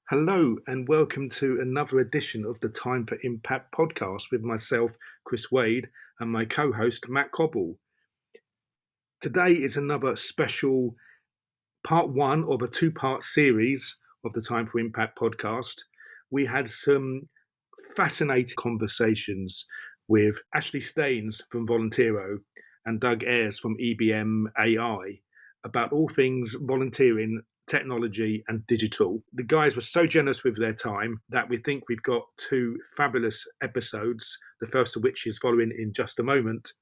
Hello and welcome to another edition of the Time for Impact podcast with myself, Chris Wade, and my co-host, Matt Cobble. Today is another special part one of a two-part series of the Time for Impact podcast. We had some fascinating conversations with Ashley Staines from Volunteero and Doug Ayres from EBM AI about all things volunteering, technology and digital. The guys were so generous with their time that we think we've got two fabulous episodes, the first of which is following in just a moment.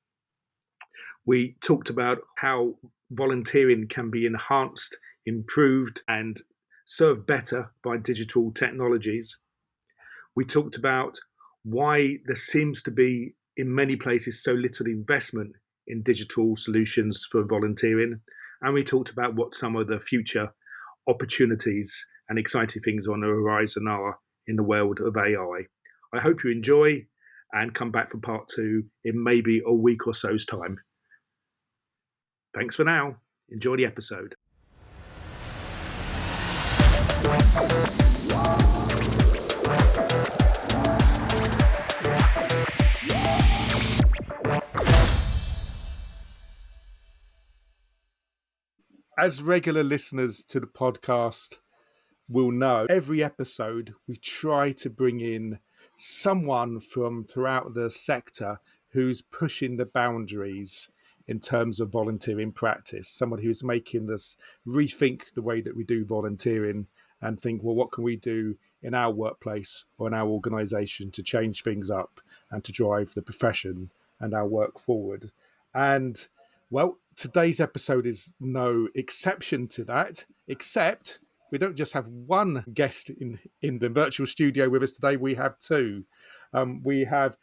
We talked about how volunteering can be enhanced, improved and served better by digital technologies. We talked about why there seems to be in many places so little investment in digital solutions for volunteering. And we talked about what some of the future opportunities and exciting things on the horizon are in the world of AI. I hope you enjoy and come back for part two in maybe a week or so's time. Thanks for now. Enjoy the episode. As regular listeners to the podcast will know, every episode we try to bring in someone from throughout the sector who's pushing the boundaries in terms of volunteering practice, someone who's making us rethink the way that we do volunteering and think, well, what can we do in our workplace or in our organisation to change things up and to drive the profession and our work forward. And well, today's episode is no exception to that, except we don't just have one guest in the virtual studio with us today, we have two. We have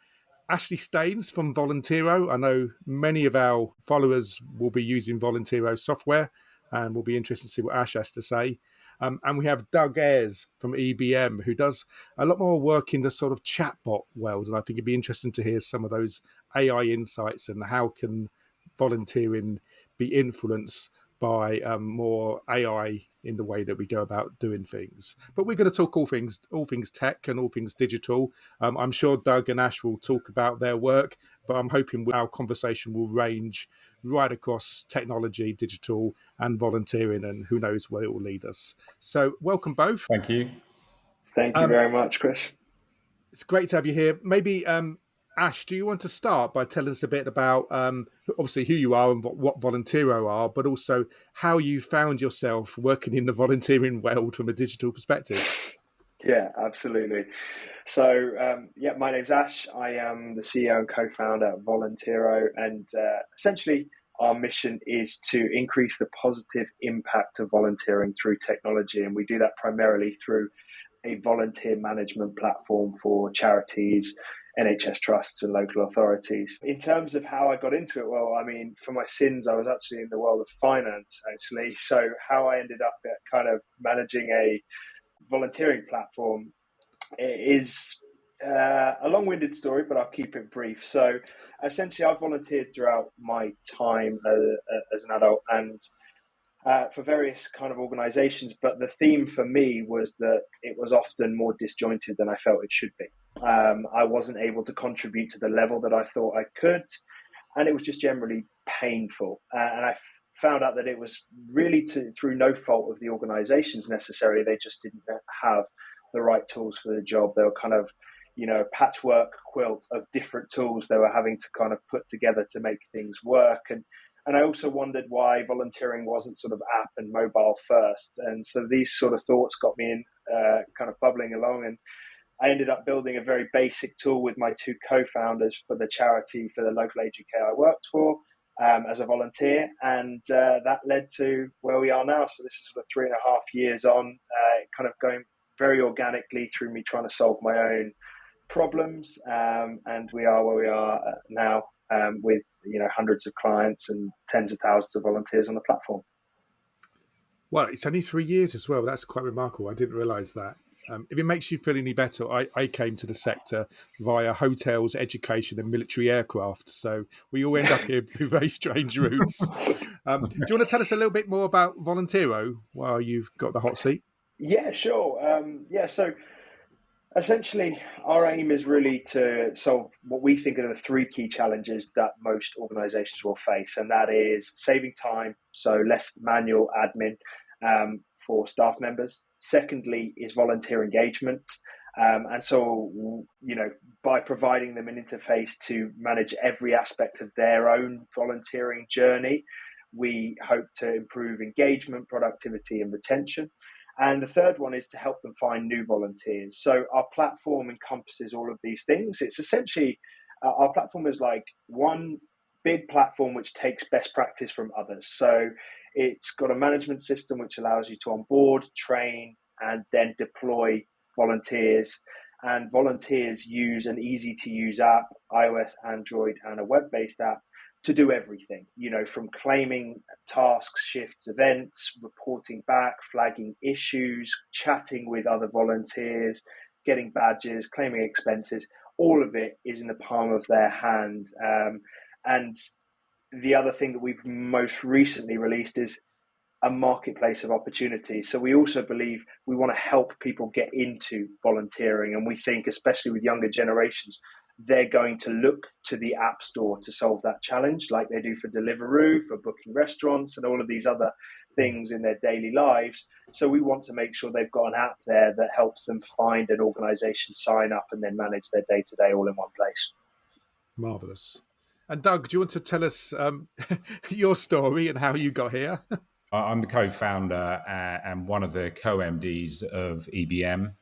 Ashley Staines from Volunteero. I know many of our followers will be using Volunteero software and will be interested to see what Ash has to say. And we have Doug Ayres from EBM, who does a lot more work in the sort of chatbot world. And I think it'd be interesting to hear some of those AI insights and how can volunteering be influenced by more AI in the way that we go about doing things. But we're going to talk all things tech and all things digital. I'm sure Doug and Ash will talk about their work, but I'm hoping our conversation will range right across technology, digital and volunteering, and who knows where it will lead us. So welcome both. Thank you. Thank you very much, Chris. It's great to have you here. Maybe Ash, do you want to start by telling us a bit about obviously who you are and what Volunteero are, but also how you found yourself working in the volunteering world from a digital perspective? Yeah, absolutely. So, my name's Ash. I am the CEO and co-founder at Volunteero, and essentially our mission is to increase the positive impact of volunteering through technology, and we do that primarily through a volunteer management platform for charities, NHS trusts and local authorities. In terms of how I got into it, well, I mean, for my sins, I was actually in the world of finance, actually. So how I ended up at kind of managing a volunteering platform is a long-winded story, but I'll keep it brief. So essentially, I've volunteered throughout my time as an adult and for various kind of organizations, but the theme for me was that it was often more disjointed than I felt it should be. I wasn't able to contribute to the level that I thought I could, and it was just generally painful. And I found out that it was really through no fault of the organizations necessarily. They just didn't have the right tools for the job. They were kind of, a patchwork quilt of different tools they were having to kind of put together to make things work. And I also wondered why volunteering wasn't sort of app and mobile first. And so these sort of thoughts got me in kind of bubbling along. And I ended up building a very basic tool with my two co-founders for the charity, for the local aged care I worked for as a volunteer. And that led to where we are now. So this is sort of 3.5 years on, kind of going very organically through me trying to solve my own problems. And we are where we are now. With hundreds of clients and tens of thousands of volunteers on the platform. Well, it's only 3 years as well. That's quite remarkable. I didn't realise that. If it makes you feel any better, I came to the sector via hotels, education and military aircraft. So we all end up here through very strange routes. Do you want to tell us a little bit more about Volunteero while you've got the hot seat? Yeah, sure. So essentially, our aim is really to solve what we think are the three key challenges that most organizations will face, and that is saving time, so less manual admin for staff members. Secondly, is volunteer engagement. And so, by providing them an interface to manage every aspect of their own volunteering journey, we hope to improve engagement, productivity, and retention. And the third one is to help them find new volunteers. So our platform encompasses all of these things. It's essentially, our platform is like one big platform which takes best practice from others. So it's got a management system which allows you to onboard, train, and then deploy volunteers. And volunteers use an easy to use app, iOS, Android, and a web-based app to do everything, from claiming tasks, shifts, events, reporting back, flagging issues, chatting with other volunteers, getting badges, claiming expenses. All of it is in the palm of their hand. And the other thing that we've most recently released is a marketplace of opportunities. So we also believe we want to help people get into volunteering. And we think, especially with younger generations, they're going to look to the App Store to solve that challenge, like they do for Deliveroo, for booking restaurants, and all of these other things in their daily lives. So we want to make sure they've got an app there that helps them find an organization, sign up, and then manage their day-to-day all in one place. Marvelous. And Doug, do you want to tell us your story and how you got here? I'm the co-founder and one of the co-MDs of EBM.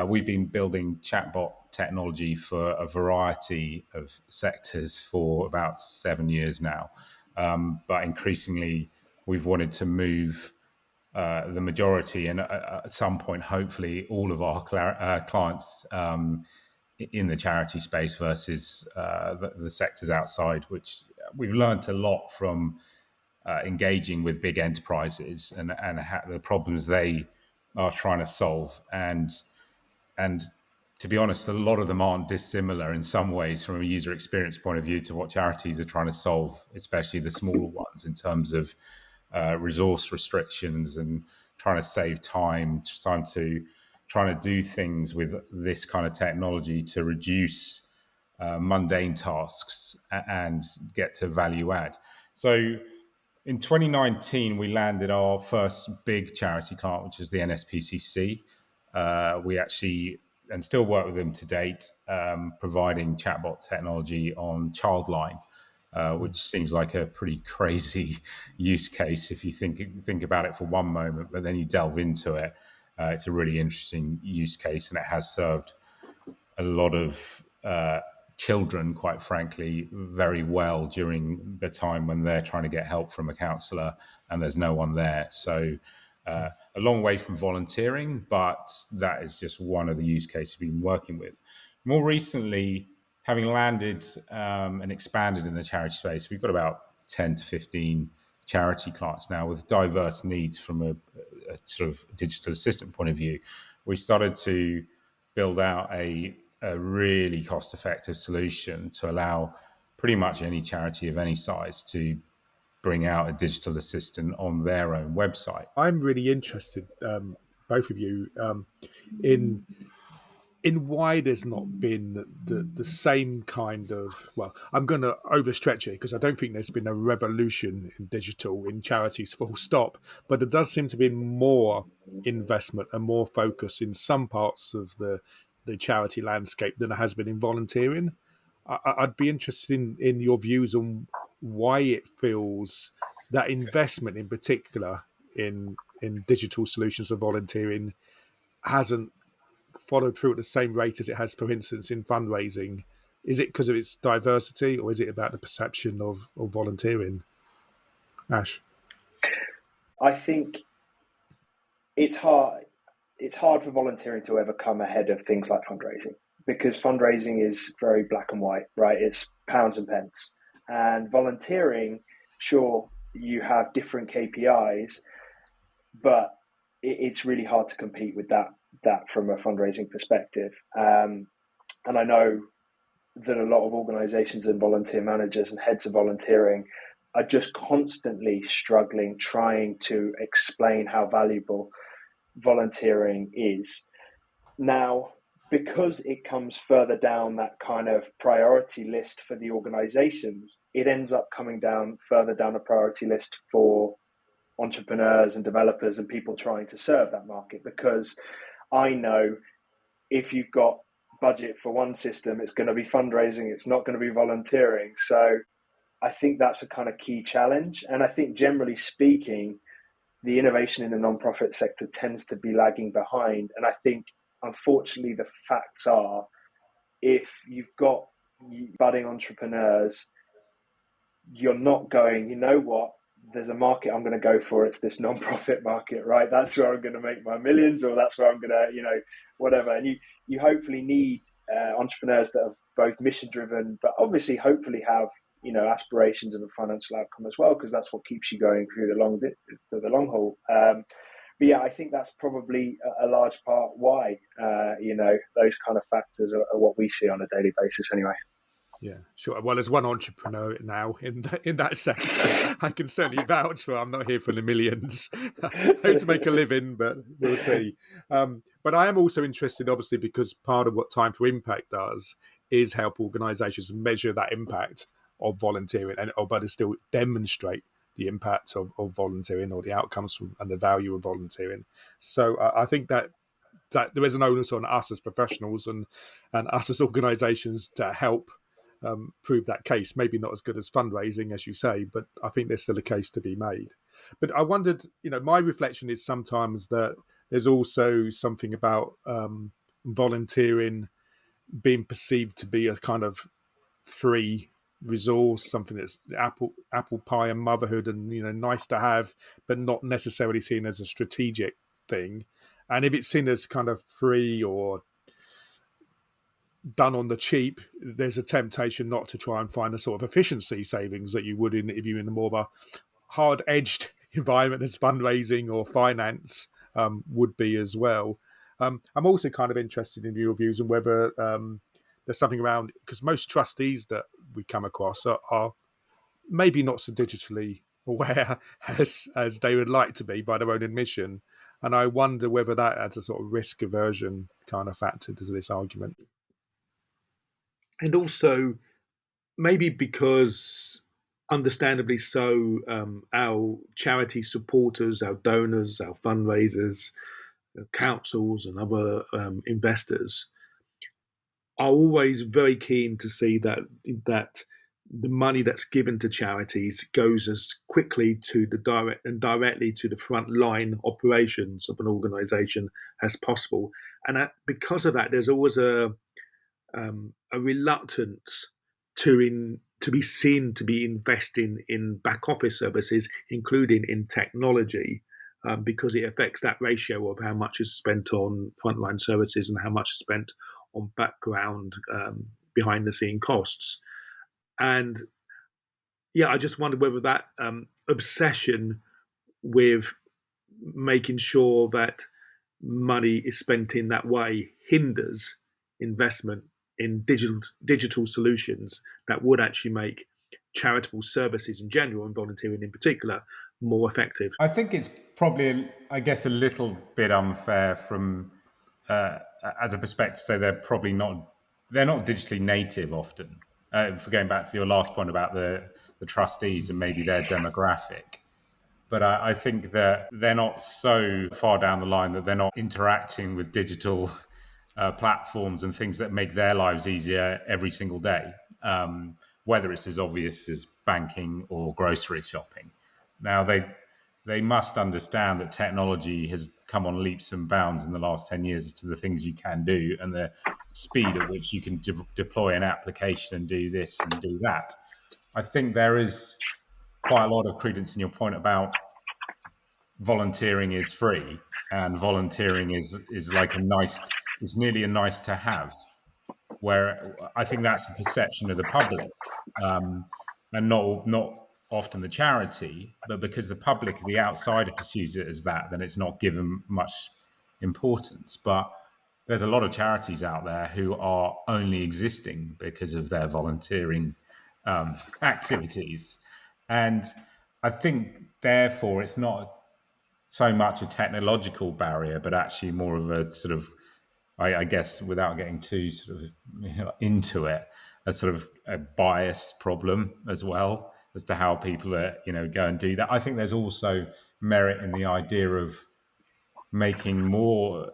We've been building chatbot technology for a variety of sectors for about 7 years now. But increasingly, we've wanted to move the majority and at some point, hopefully, all of our clients in the charity space versus the sectors outside, which we've learned a lot from engaging with big enterprises and the problems they are trying to solve. And to be honest, a lot of them aren't dissimilar in some ways from a user experience point of view to what charities are trying to solve, especially the smaller ones, in terms of resource restrictions and trying to save time, trying to do things with this kind of technology to reduce mundane tasks and get to value add. So in 2019, we landed our first big charity client, which is the NSPCC. We actually, and still work with them to date, providing chatbot technology on Childline, which seems like a pretty crazy use case if you think about it for one moment, but then you delve into it. It's a really interesting use case, and it has served a lot of children, quite frankly, very well during the time when they're trying to get help from a counsellor and there's no one there. So a long way from volunteering, but that is just one of the use cases we've been working with. More recently, having landed and expanded in the charity space, we've got about 10 to 15 charity clients now with diverse needs from a sort of digital assistant point of view. We started to build out a really cost-effective solution to allow pretty much any charity of any size to bring out a digital assistant on their own website. I'm really interested, both of you, in why there's not been the same kind of, well, I'm going to overstretch it because I don't think there's been a revolution in digital in charities full stop, but there does seem to be more investment and more focus in some parts of the charity landscape than there has been in volunteering. I'd be interested in your views on why it feels that investment in particular in digital solutions for volunteering hasn't followed through at the same rate as it has, for instance, in fundraising. Is it because of its diversity, or is it about the perception of volunteering? Ash? I think it's hard for volunteering to ever come ahead of things like fundraising, because fundraising is very black and white, right? It's pounds and pence. And volunteering, sure, you have different KPIs, but it's really hard to compete with that from a fundraising perspective. And I know that a lot of organizations and volunteer managers and heads of volunteering are just constantly struggling, trying to explain how valuable volunteering is. Now, because it comes further down that kind of priority list for the organizations, it ends up coming down further down a priority list for entrepreneurs and developers and people trying to serve that market. Because I know if you've got budget for one system, it's going to be fundraising, it's not going to be volunteering. So I think that's a kind of key challenge. And I think generally speaking, the innovation in the nonprofit sector tends to be lagging behind. And I think, unfortunately, the facts are, if you've got budding entrepreneurs, you're not going, you know what, there's a market I'm going to go for. It's this non-profit market, right? That's where I'm going to make my millions, or that's where I'm going to, whatever. And you hopefully need entrepreneurs that are both mission driven, but obviously hopefully have, aspirations of a financial outcome as well, because that's what keeps you going through the long haul. But yeah, I think that's probably a large part why, those kind of factors are what we see on a daily basis anyway. Yeah, sure. Well, as one entrepreneur now in that sector, I can certainly vouch for. I'm not here for the millions. I hope to make a living, but we'll see. But I am also interested, obviously, because part of what Time for Impact does is help organisations measure that impact of volunteering, but still demonstrate the impact of volunteering or the outcomes and the value of volunteering. So I think that there is an onus on us as professionals and us as organisations to help prove that case. Maybe not as good as fundraising, as you say, but I think there's still a case to be made. But I wondered, my reflection is sometimes that there's also something about volunteering being perceived to be a kind of free resource, something that's apple pie and motherhood and nice to have, but not necessarily seen as a strategic thing. And if it's seen as kind of free or done on the cheap, there's a temptation not to try and find the sort of efficiency savings that you would if you're in a more of a hard-edged environment as fundraising or finance would be as well. I'm also kind of interested in your views on whether there's something around, because most trustees that we come across are maybe not so digitally aware as they would like to be by their own admission. And I wonder whether that adds a sort of risk aversion kind of factor to this argument. And also, maybe because, understandably so, our charity supporters, our donors, our fundraisers, councils and other investors are always very keen to see that the money that's given to charities goes as quickly to directly to the front line operations of an organisation as possible. And because of that, there's always a reluctance to be seen to be investing in back office services, including in technology, because it affects that ratio of how much is spent on frontline services and how much is spent on background behind the scene costs. And yeah, I just wonder whether that obsession with making sure that money is spent in that way hinders investment in digital solutions that would actually make charitable services in general and volunteering in particular more effective. I think it's probably, a little bit unfair from as a perspective to say they're not digitally native often. For going back to your last point about the trustees and maybe their demographic. But I think that they're not so far down the line that they're not interacting with digital platforms and things that make their lives easier every single day, whether it's as obvious as banking or grocery shopping. Now, they must understand that technology has come on leaps and bounds in the last 10 years to the things you can do and the speed at which you can deploy an application and do this and do that. I think there is quite a lot of credence in your point about volunteering is free and volunteering is like it's nearly a nice to have, where I think that's the perception of the public, and not often the charity, but because the public, the outsider perceives it as that, then it's not given much importance. But there's a lot of charities out there who are only existing because of their volunteering activities. And I think, therefore, it's not so much a technological barrier, but actually more of a sort of I guess without getting too sort of into it, a sort of a bias problem as well as to how people are, go and do that. I think there's also merit in the idea of making more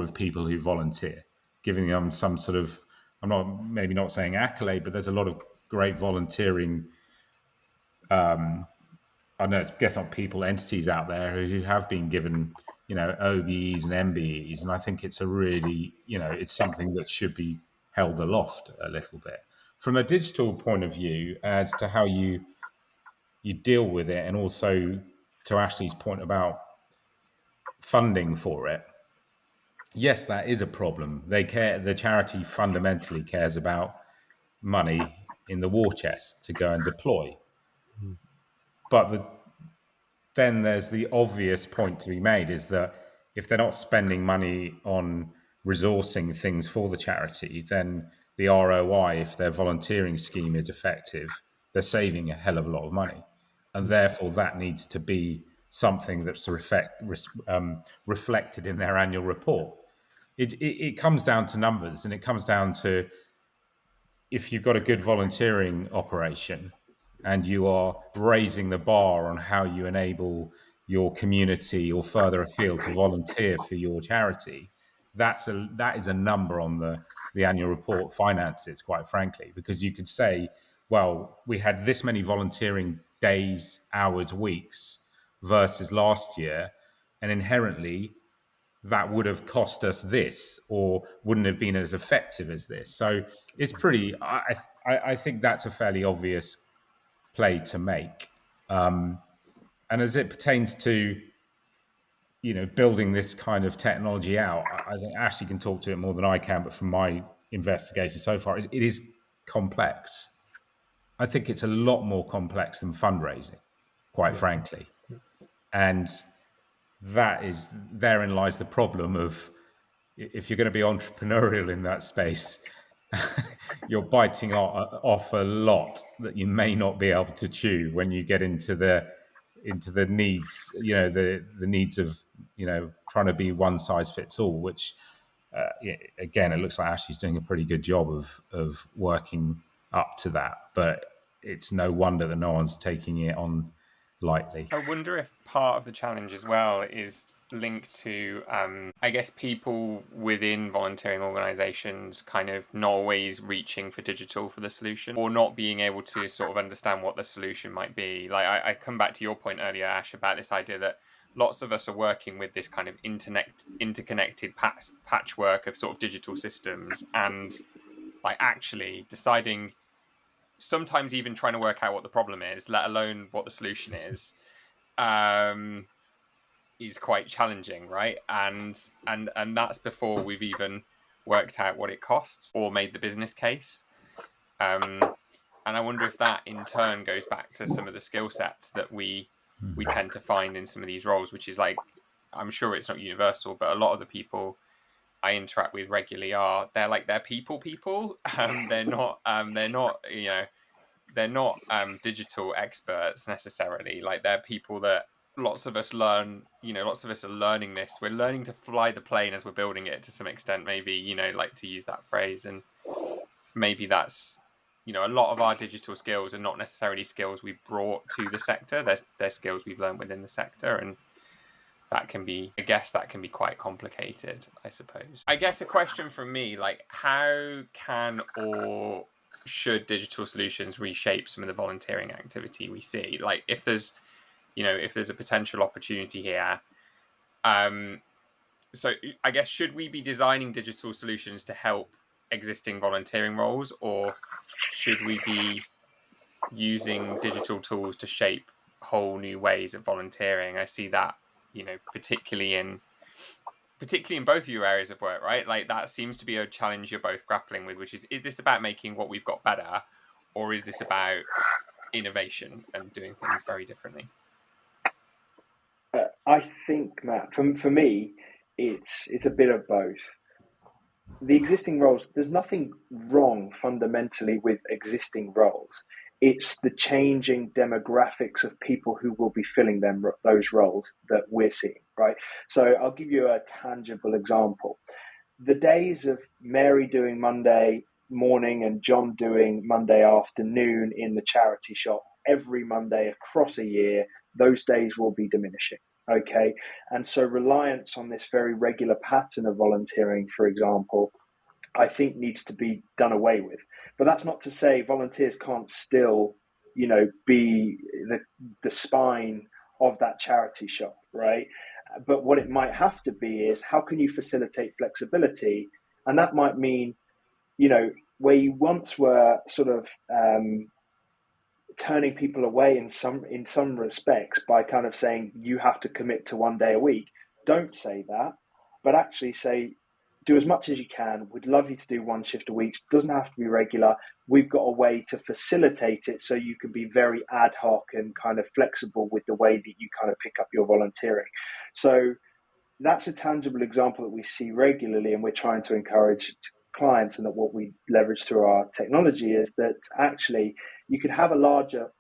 of people who volunteer, giving them some sort of, I'm not saying accolade, but there's a lot of great volunteering. I know it's, guess not people, entities out there who have been given, OBEs and MBEs, and I think it's a really, it's something that should be held aloft a little bit. From a digital point of view, as to how you deal with it, and also to Ashley's point about funding for it, yes, that is a problem. The charity fundamentally cares about money in the war chest to go and deploy. But then there's the obvious point to be made, is that if they're not spending money on resourcing things for the charity, then the ROI, if their volunteering scheme is effective, they're saving a hell of a lot of money. And therefore that needs to be something that's reflected in their annual report. It comes down to numbers, and it comes down to, if you've got a good volunteering operation and you are raising the bar on how you enable your community or further afield to volunteer for your charity, that is a number on the annual report finances, quite frankly, because you could say, well, we had this many volunteering days, hours, weeks versus last year, and inherently that would have cost us this, or wouldn't have been as effective as this. So it's pretty, I think that's a fairly obvious play to make. And as it pertains to, building this kind of technology out, I think Ashley can talk to it more than I can, but from my investigation so far, it is complex. I think it's a lot more complex than fundraising, quite frankly. And therein lies the problem of, if you're going to be entrepreneurial in that space, you're biting off a lot that you may not be able to chew when you get into the needs, the needs of, trying to be one size fits all, which again, it looks like Ashley's doing a pretty good job of working up to that, but it's no wonder that no one's taking it on lightly. I wonder if part of the challenge as well is linked to, I guess, people within volunteering organisations kind of not always reaching for digital for the solution, or not being able to sort of understand what the solution might be. Like I come back to your point earlier, Ash, about this idea that lots of us are working with this kind of interconnected patchwork of sort of digital systems, and like actually deciding, sometimes even trying to work out what the problem is, let alone what the solution is quite challenging, right? And that's before we've even worked out what it costs or made the business case. And I wonder if that in turn goes back to some of the skill sets that we tend to find in some of these roles, which is like, I'm sure it's not universal, but a lot of the people I interact with regularly they're people. They're not digital experts necessarily. Like, they're people that lots of us learn, lots of us are learning this. We're learning to fly the plane as we're building it to some extent, maybe, like to use that phrase. And maybe that's, a lot of our digital skills are not necessarily skills we brought to the sector. They're skills we've learned within the sector, and that can be quite complicated, I suppose. I guess a question from me, like, how can or should digital solutions reshape some of the volunteering activity we see? Like, if there's a potential opportunity here, so I guess, should we be designing digital solutions to help existing volunteering roles, or should we be using digital tools to shape whole new ways of volunteering? I see that, particularly in both of your areas of work, right? Like, that seems to be a challenge you're both grappling with, which is this about making what we've got better, or is this about innovation and doing things very differently? I think, Matt, for me, it's a bit of both. The existing roles, there's nothing wrong fundamentally with existing roles. It's the changing demographics of people who will be filling those roles that we're seeing, right? So I'll give you a tangible example. the days of Mary doing Monday morning and John doing Monday afternoon in the charity shop every Monday across a year, those days will be diminishing. Okay. And so reliance on this very regular pattern of volunteering, for example, I think needs to be done away with. But that's not to say volunteers can't still, be the spine of that charity shop, right? But what it might have to be is, how can you facilitate flexibility? And that might mean, where you once were sort of turning people away in some respects by kind of saying you have to commit to 1 day a week. Don't say that, but actually say, do as much as you can. We'd love you to do 1 shift a week. It doesn't have to be regular. We've got a way to facilitate it so you can be very ad hoc and kind of flexible with the way that you kind of pick up your volunteering. So that's a tangible example that we see regularly, and we're trying to encourage clients, and that what we leverage through our technology is that actually you could have a larger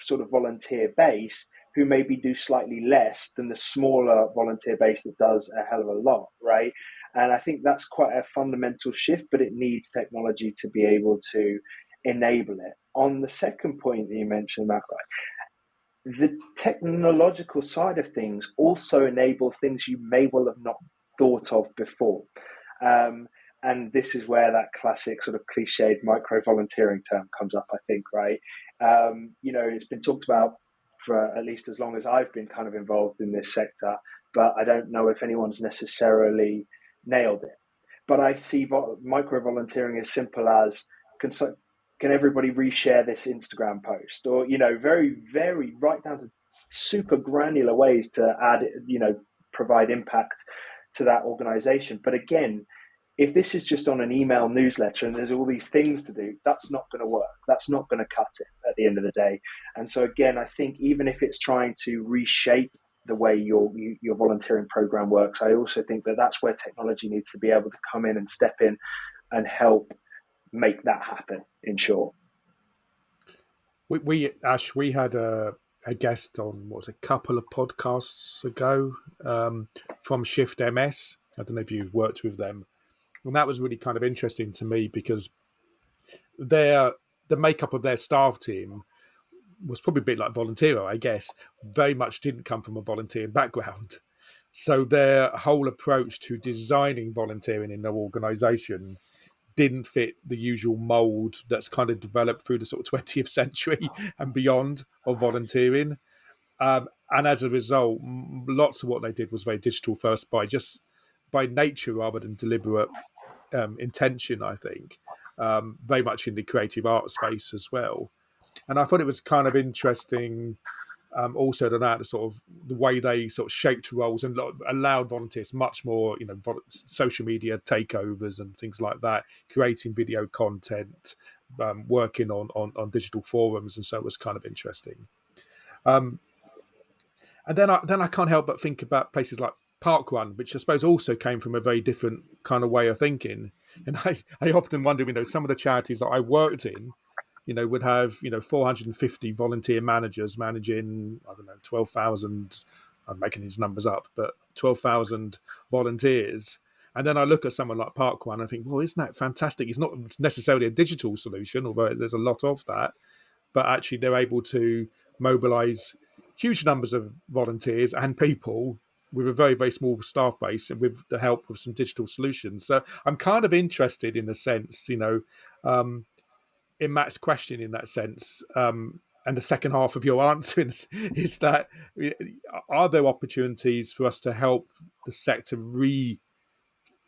sort of volunteer base who maybe do slightly less than the smaller volunteer base that does a hell of a lot, right? And I think that's quite a fundamental shift, but it needs technology to be able to enable it. On the second point that you mentioned, Matt, the technological side of things also enables things you may well have not thought of before. And this is where that classic sort of cliched micro volunteering term comes up, I think, right? It's been talked about for at least as long as I've been kind of involved in this sector, but I don't know if anyone's necessarily nailed it. But I see micro volunteering as simple as, can everybody reshare this Instagram post? Or, very, very right down to super granular ways to add, provide impact to that organization. But again, if this is just on an email newsletter and there's all these things to do, that's not going to work. That's not going to cut it at the end of the day. And so again, I think even if it's trying to reshape the way your volunteering program works, I also think that that's where technology needs to be able to come in and step in and help make that happen, in short. Ash, we had a guest on, a couple of podcasts ago, from Shift MS. I don't know if you've worked with them. And that was really kind of interesting to me, because the makeup of their staff team was probably a bit like Volunteero, I guess, very much didn't come from a volunteer background. So their whole approach to designing volunteering in their organisation didn't fit the usual mould that's kind of developed through the sort of 20th century and beyond of volunteering. And as a result, lots of what they did was very digital first by nature rather than deliberate intention, I think, very much in the creative art space as well. And I thought it was kind of interesting also that the sort of the way they sort of shaped roles and allowed volunteers much more, social media takeovers and things like that, creating video content, working on digital forums, and so it was kind of interesting. And then I can't help but think about places like Parkrun, which I suppose also came from a very different kind of way of thinking. And I often wonder, some of the charities that I worked in, would have, 450 volunteer managers managing, 12,000, I'm making these numbers up, but 12,000 volunteers. And then I look at someone like Parkrun and I think, well, isn't that fantastic? It's not necessarily a digital solution, although there's a lot of that, but actually they're able to mobilize huge numbers of volunteers and people with a very, very small staff base and with the help of some digital solutions. So I'm kind of interested in the sense, in Matt's question in that sense, and the second half of your answer is that, are there opportunities for us to help the sector rethink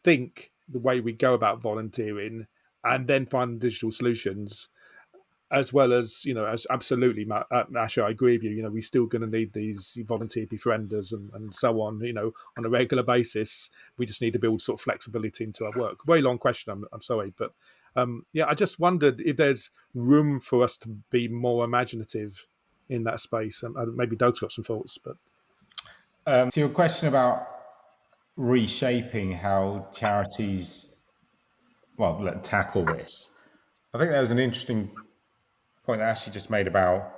the way we go about volunteering and then find digital solutions, as well as, as absolutely, Ash, I agree with you, we're still going to need these volunteer befrienders and so on, on a regular basis. We just need to build sort of flexibility into our work. Very long question, I'm sorry, but I just wondered if there's room for us to be more imaginative in that space. Maybe Doug's got some thoughts, but to your question about reshaping how charities tackle this, I think that was an interesting point that Ashley just made about,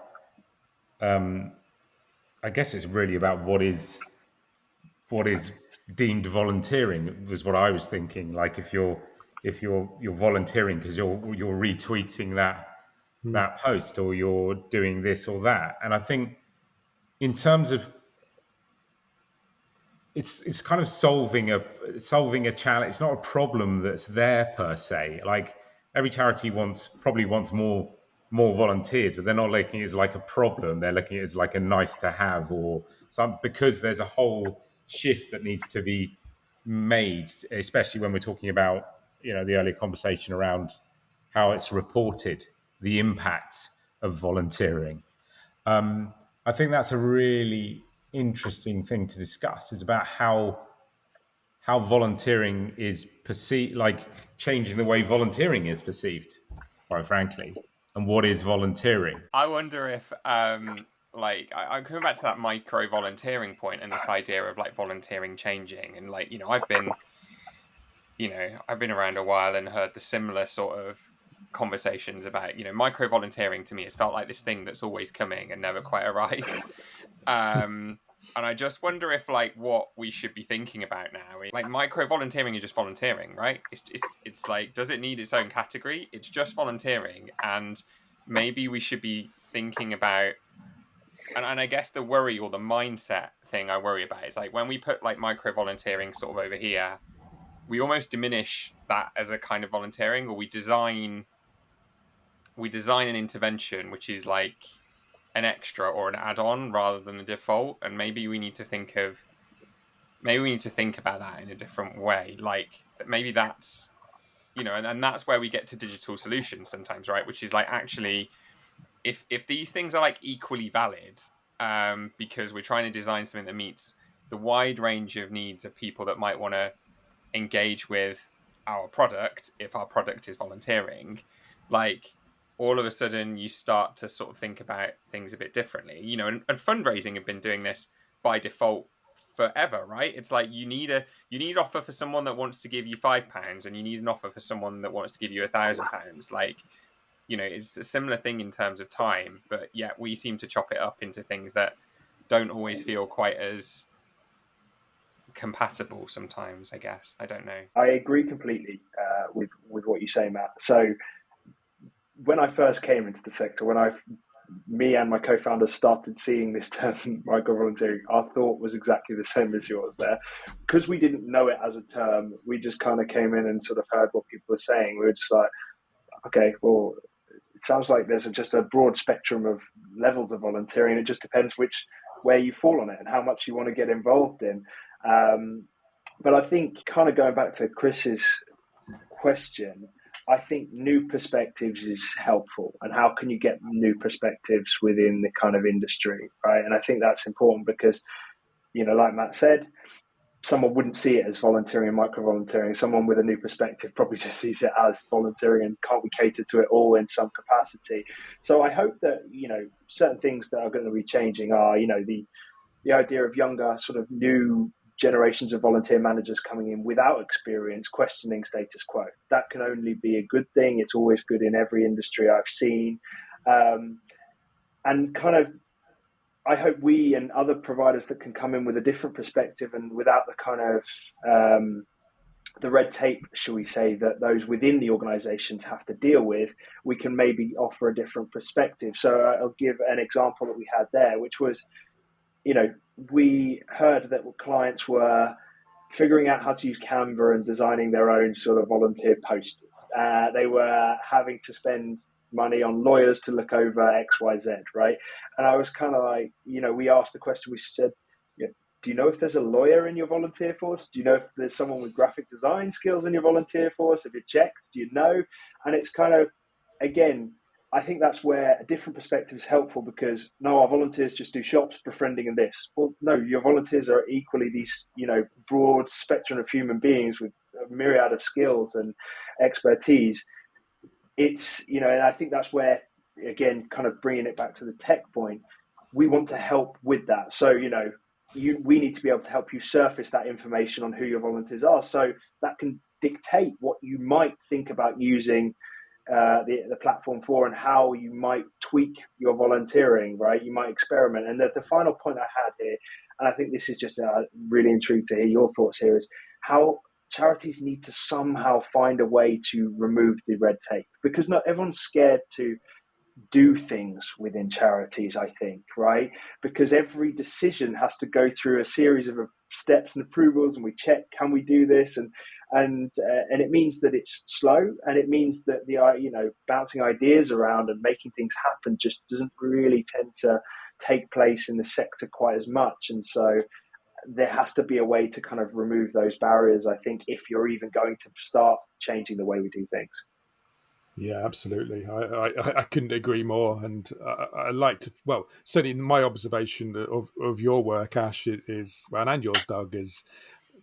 I guess it's really about what is deemed volunteering was what I was thinking. Like if you're volunteering because you're retweeting that post, or you're doing this or that. And I think in terms of it's kind of solving a challenge. It's not a problem that's there per se. Like every charity probably wants more volunteers, but they're not looking at it as like a problem. They're looking at it as like a nice to have, or some, because there's a whole shift that needs to be made, especially when we're talking about, the earlier conversation around how it's reported, the impact of volunteering. I think that's a really interesting thing to discuss, is about how volunteering is perceived, like changing the way volunteering is perceived, quite frankly, and what is volunteering. I wonder if I'm coming back to that micro volunteering point and this idea of like volunteering changing, and like, I've been around a while and heard the similar sort of conversations about, micro volunteering. To me, it's felt like this thing that's always coming and never quite arrives. And I just wonder if like what we should be thinking about now, like micro volunteering is just volunteering, right? It's like, does it need its own category? It's just volunteering, and maybe we should be thinking about, and I guess the worry or the mindset thing I worry about is like when we put like micro volunteering sort of over here, we almost diminish that as a kind of volunteering, or we design an intervention which is like an extra or an add-on rather than the default. And maybe we need to think about that in a different way. Like maybe that's, and that's where we get to digital solutions sometimes, right? Which is like, actually, if these things are like equally valid, because we're trying to design something that meets the wide range of needs of people that might want to engage with our product, if our product is volunteering, like all of a sudden you start to sort of think about things a bit differently, and fundraising have been doing this by default forever, right? It's like you need an offer for someone that wants to give you £5, and you need an offer for someone that wants to give you £1,000. Like, it's a similar thing in terms of time, but yet we seem to chop it up into things that don't always feel quite as compatible sometimes, I guess. I don't know. I agree completely with what you say, Matt. So when I first came into the sector, me and my co-founders started seeing this term micro volunteering, our thought was exactly the same as yours there. Because we didn't know it as a term, we just kind of came in and sort of heard what people were saying. We were just like, okay, well, it sounds like there's just a broad spectrum of levels of volunteering. It just depends where you fall on it and how much you want to get involved in. But I think, kind of going back to Chris's question, I think new perspectives is helpful. And how can you get new perspectives within the kind of industry, right? And I think that's important because, like Matt said, someone wouldn't see it as volunteering and micro volunteering. Someone with a new perspective probably just sees it as volunteering, and can't we cater to it all in some capacity? So I hope that, certain things that are going to be changing are, the idea of younger sort of new generations of volunteer managers coming in without experience, questioning status quo. That can only be a good thing. It's always good in every industry I've seen. And kind of, I hope we and other providers that can come in with a different perspective and without the kind of the red tape, shall we say, that those within the organizations have to deal with, we can maybe offer a different perspective. So I'll give an example that we had there, which was, we heard that clients were figuring out how to use Canva and designing their own sort of volunteer posters. They were having to spend money on lawyers to look over XYZ, right? And I was kind of like, we asked the question, we said, do you know if there's a lawyer in your volunteer force? Do you know if there's someone with graphic design skills in your volunteer force? Have you checked? Do you know? And it's kind of, again, I think that's where a different perspective is helpful, because no, our volunteers just do shops, befriending, and this. Well, no, your volunteers are equally these, broad spectrum of human beings with a myriad of skills and expertise. It's, and I think that's where, again, kind of bringing it back to the tech point, we want to help with that. So, we need to be able to help you surface that information on who your volunteers are. So that can dictate what you might think about using the platform for, and how you might tweak your volunteering, right? You might experiment. And the final point I had here, and I think this is just really intrigued to hear your thoughts here, is how charities need to somehow find a way to remove the red tape, because not everyone's scared to do things within charities, I think, right? Because every decision has to go through a series of steps and approvals, and we check, can we do this? And it means that it's slow, and it means that the bouncing ideas around and making things happen just doesn't really tend to take place in the sector quite as much. And so there has to be a way to kind of remove those barriers, I think, if you're even going to start changing the way we do things. Yeah, absolutely. I couldn't agree more. And I like to, well, certainly my observation of your work, Ash, is, and yours, Doug, is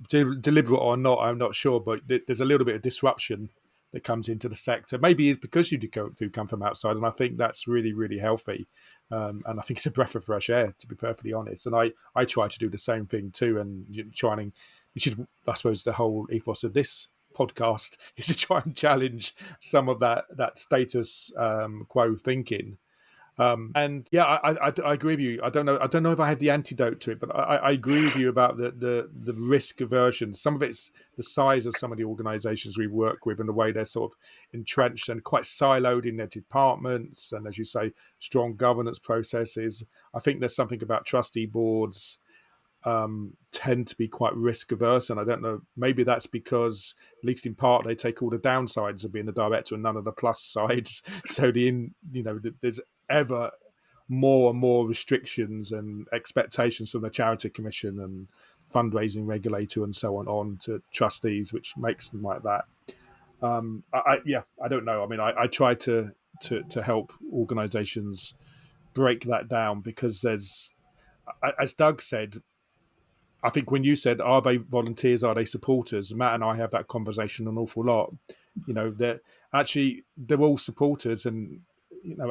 deliberate or not, I'm not sure, but there's a little bit of disruption that comes into the sector. Maybe it's because you do come from outside, and I think that's really, really healthy. And I think it's a breath of fresh air, to be perfectly honest. And I try to do the same thing too, and which is, I suppose, the whole ethos of this podcast is to try and challenge some of that status quo thinking. And yeah, I agree with you. I don't know if I have the antidote to it, but I agree with you about the risk aversion. Some of it's the size of some of the organisations we work with and the way they're sort of entrenched and quite siloed in their departments, and as you say, strong governance processes. I think there's something about trustee boards tend to be quite risk averse, and I don't know, maybe that's because, at least in part, they take all the downsides of being a director and none of the plus sides. So there's ever more and more restrictions and expectations from the charity commission and fundraising regulator and so on to trustees, which makes them like that. I don't know. I mean, I try to help organisations break that down, because there's, as Doug said, I think when you said, are they volunteers, are they supporters? Matt and I have that conversation an awful lot. They're all supporters. And,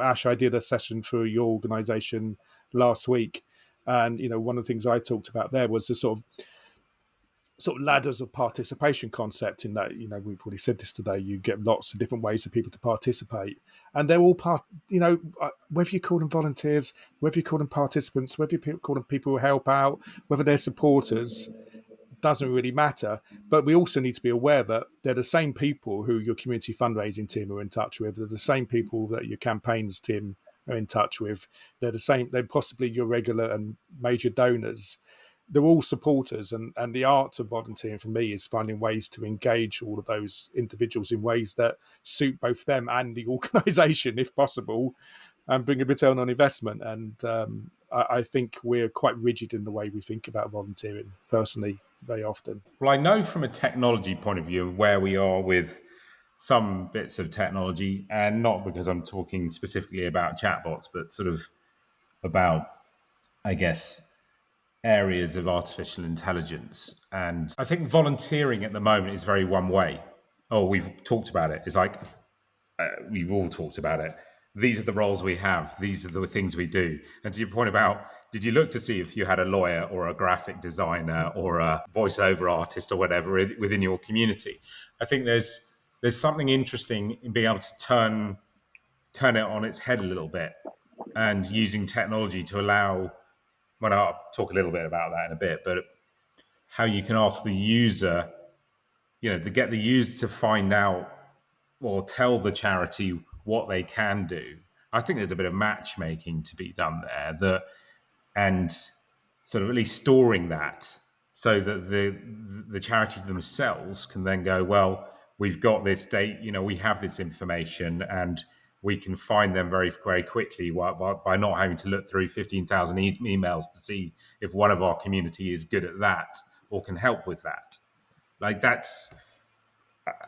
Ash, I did a session for your organisation last week. And, one of the things I talked about there was the sort of ladders of participation concept, in that, we've already said this today, you get lots of different ways for people to participate. And they're all whether you call them volunteers, whether you call them participants, whether you call them people who help out, whether they're supporters, doesn't really matter. But we also need to be aware that they're the same people who your community fundraising team are in touch with. They're the same people that your campaigns team are in touch with. They're possibly your regular and major donors. They're all supporters, and the art of volunteering for me is finding ways to engage all of those individuals in ways that suit both them and the organisation, if possible, and bring a return on investment. And I think we're quite rigid in the way we think about volunteering, personally, very often. Well, I know from a technology point of view where we are with some bits of technology, and not because I'm talking specifically about chatbots, but sort of about, I guess, areas of artificial intelligence. And I think volunteering at the moment is very one way. Oh, we've talked about it. It's like, we've all talked about it. These are the roles we have. These are the things we do. And to your point about, did you look to see if you had a lawyer or a graphic designer or a voiceover artist or whatever within your community? I think there's something interesting in being able to turn it on its head a little bit, and using technology to allow, well, I'll talk a little bit about that in a bit, but how you can ask the user, to get the user to find out or tell the charity what they can do. I think there's a bit of matchmaking to be done there, and sort of at least storing that so that the charity themselves can then go, well, we've got this date, we have this information, and we can find them very, very quickly by not having to look through 15,000 emails to see if one of our community is good at that or can help with that. Like, that's,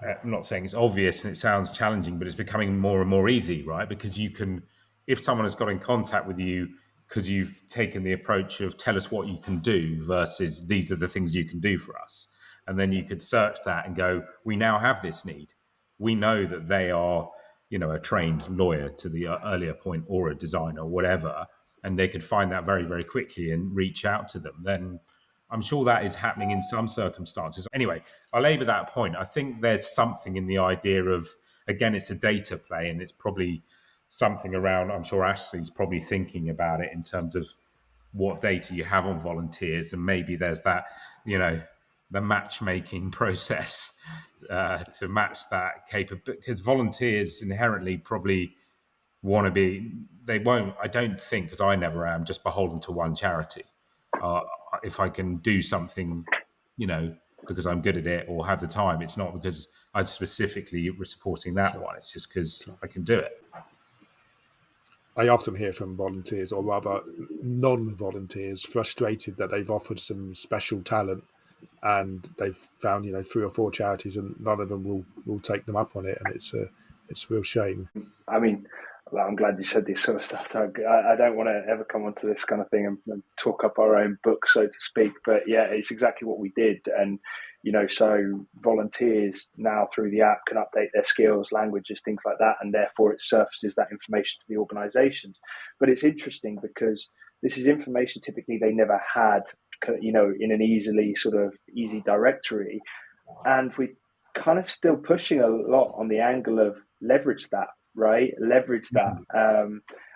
I'm not saying it's obvious and it sounds challenging, but it's becoming more and more easy, right? Because you can, if someone has got in contact with you because you've taken the approach of tell us what you can do versus these are the things you can do for us. And then you could search that and go, we now have this need. We know that they are, a trained lawyer, to the earlier point, or a designer or whatever, and they could find that very, very quickly and reach out to them. Then I'm sure that is happening in some circumstances. Anyway, I'll labour that point. I think there's something in the idea of, again, it's a data play, and it's probably something around, I'm sure Ashley's probably thinking about it in terms of what data you have on volunteers, and maybe there's that, the matchmaking process to match that capability, because volunteers inherently probably want to be, they won't, I don't think, because I never am, just beholden to one charity. If I can do something, because I'm good at it or have the time, it's not because I'm specifically supporting that one. It's just because I can do it. I often hear from volunteers, or rather non-volunteers, frustrated that they've offered some special talent and they've found 3 or 4 charities and none of them will take them up on it, and it's a real shame. I mean, I'm glad you said this sort of stuff. I don't want to ever come onto this kind of thing and talk up our own book, so to speak. But yeah, it's exactly what we did. And, so volunteers now through the app can update their skills, languages, things like that. And therefore it surfaces that information to the organizations. But it's interesting because this is information typically they never had, in an easy directory. And we kind of still pushing a lot on the angle of leverage that.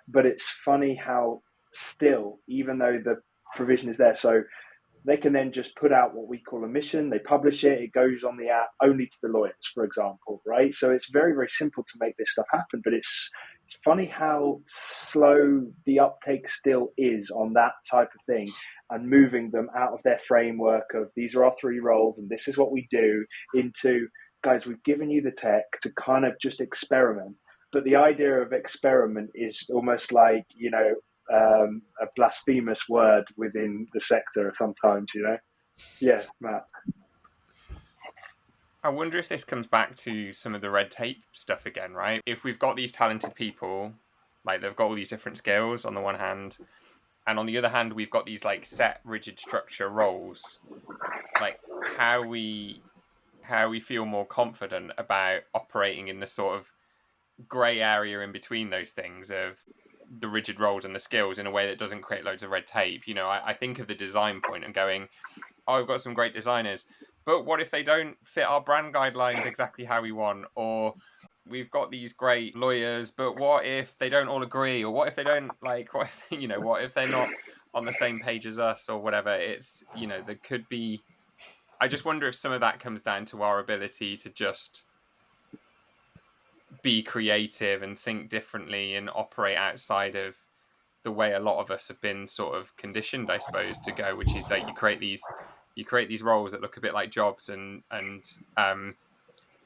But it's funny how still, even though the provision is there, so they can then just put out what we call a mission, they publish it, it goes on the app only to the lawyers, for example, right? So it's very, very simple to make this stuff happen, but it's funny how slow the uptake still is on that type of thing, and moving them out of their framework of these are our 3 roles and this is what we do, into, guys, we've given you the tech to kind of just experiment. But the idea of experiment is almost like, a blasphemous word within the sector sometimes, Yeah, Matt. I wonder if this comes back to some of the red tape stuff again, right? If we've got these talented people, like they've got all these different skills on the one hand, and on the other hand, we've got these like set rigid structure roles, like how we feel more confident about operating in the sort of grey area in between those things of the rigid roles and the skills in a way that doesn't create loads of red tape. I think of the design point and going, oh, we've got some great designers, but what if they don't fit our brand guidelines exactly how we want? Or we've got these great lawyers, but what if they don't all agree? Or what if they don't what if they're not on the same page as us or whatever? It's, there could be, I just wonder if some of that comes down to our ability to just be creative and think differently and operate outside of the way a lot of us have been sort of conditioned, I suppose, to go, which is that you create these roles that look a bit like jobs and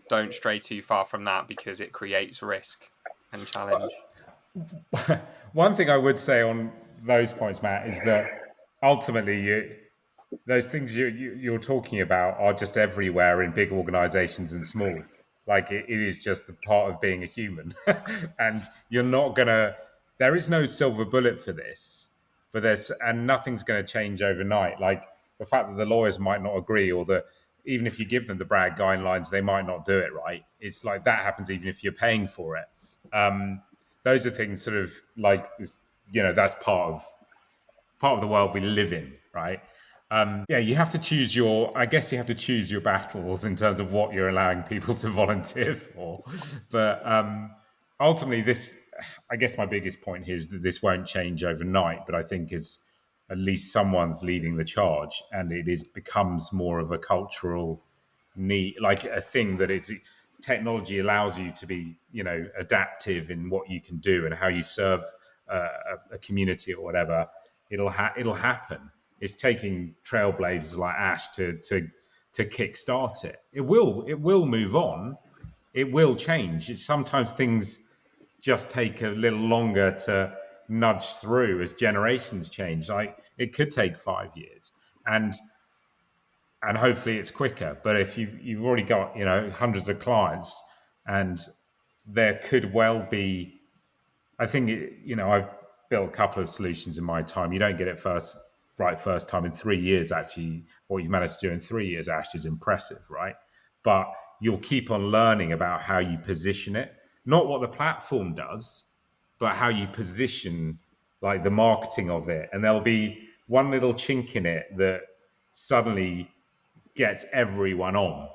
don't stray too far from that because it creates risk and challenge. One thing I would say on those points, Matt, is that ultimately those things you're talking about are just everywhere in big organizations and small. Like it is just the part of being a human. And you're not there is no silver bullet for this, and nothing's going to change overnight. Like the fact that the lawyers might not agree, or that even if you give them the brand guidelines, they might not do it right. It's like that happens even if you're paying for it. Those are things sort of like this, that's part of the world we live in, right? You have to choose your battles in terms of what you're allowing people to volunteer for. But ultimately, I guess my biggest point here is that this won't change overnight, but I think is at least someone's leading the charge, and becomes more of a cultural need, like a thing that technology allows you to be, adaptive in what you can do and how you serve a community or whatever. It'll happen. It's taking trailblazers like Ash to kickstart it. It will move on. It will change. Sometimes things just take a little longer to nudge through as generations change. Like it could take 5 years, and hopefully it's quicker. But if you've already got hundreds of clients, and there could well be, I think I've built a couple of solutions in my time. You don't get it first time in 3 years. Actually, what you've managed to do in 3 years, Ash, is impressive, right? But you'll keep on learning about how you position it, not what the platform does, but how you position, like the marketing of it. And there'll be one little chink in it that suddenly gets everyone on,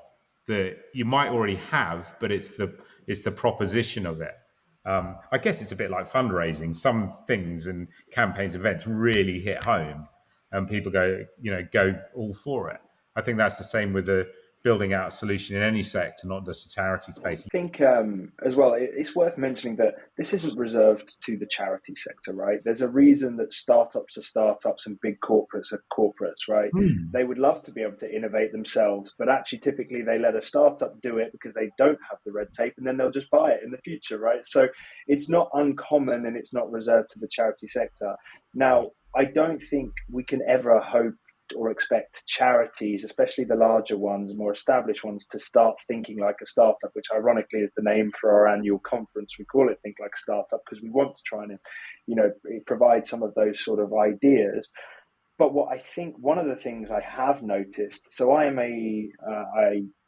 that you might already have, but it's the proposition of it. I guess it's a bit like fundraising. Some things and campaigns, events really hit home, and people go all for it. I think that's the same with the building out a solution in any sector, not just a charity space. I think as well, it's worth mentioning that this isn't reserved to the charity sector, right? There's a reason that startups are startups and big corporates are corporates, right? They would love to be able to innovate themselves, but actually typically they let a startup do it because they don't have the red tape, and then they'll just buy it in the future, right? So it's not uncommon, and it's not reserved to the charity sector. Now, I don't think we can ever hope or expect charities, especially the larger ones, more established ones, to start thinking like a startup, which ironically is the name for our annual conference. We call it Think Like a Startup because we want to try and, provide some of those sort of ideas. But what I think one of the things I have noticed, so I am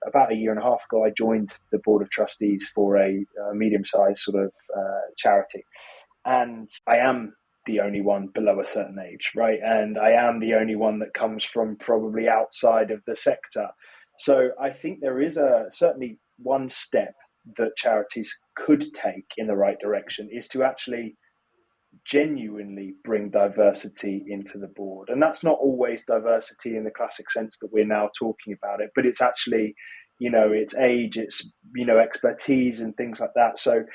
about a year and a half ago, I joined the board of trustees for a medium-sized sort of charity, and I am the only one below a certain age, right? And I am the only one that comes from probably outside of the sector. So I think there is certainly one step that charities could take in the right direction is to actually genuinely bring diversity into the board. And that's not always diversity in the classic sense that we're now talking about it, but it's actually, it's age, it's, expertise and things like that. So,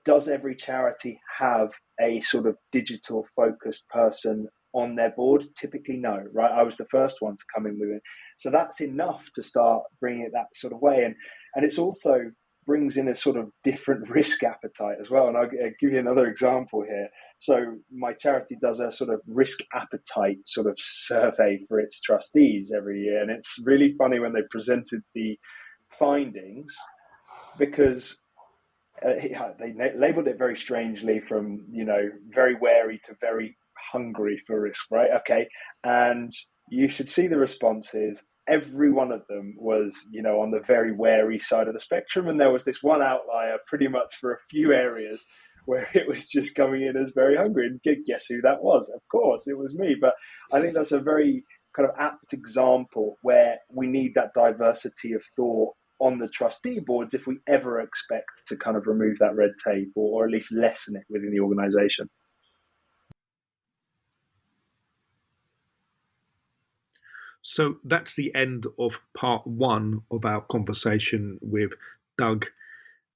does every charity have a sort of digital focused person on their board? Typically, no, right? I was the first one to come in with it. So that's enough to start bringing it that sort of way. And it's also brings in a sort of different risk appetite as well. And I'll give you another example here. So my charity does a sort of risk appetite sort of survey for its trustees every year. And it's really funny when they presented the findings because they labeled it very strangely from, very wary to very hungry for risk, right? Okay. And you should see the responses. Every one of them was, on the very wary side of the spectrum. And there was this one outlier pretty much for a few areas where it was just coming in as very hungry. And guess who that was? Of course, it was me. But I think that's a very kind of apt example where we need that diversity of thought on the trustee boards if we ever expect to kind of remove that red tape or at least lessen it within the organization. So that's the end of part one of our conversation with Doug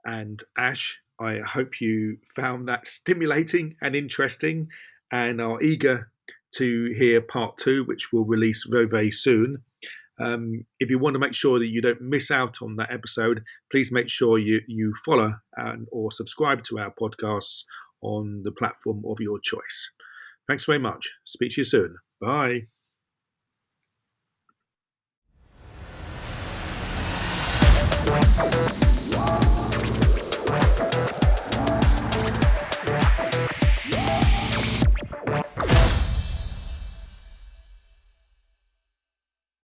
and Ash. I hope you found that stimulating and interesting and are eager to hear part two, which will release very, very soon. If you want to make sure that you don't miss out on that episode, please make sure you follow or subscribe to our podcasts on the platform of your choice. Thanks very much. Speak to you soon. Bye.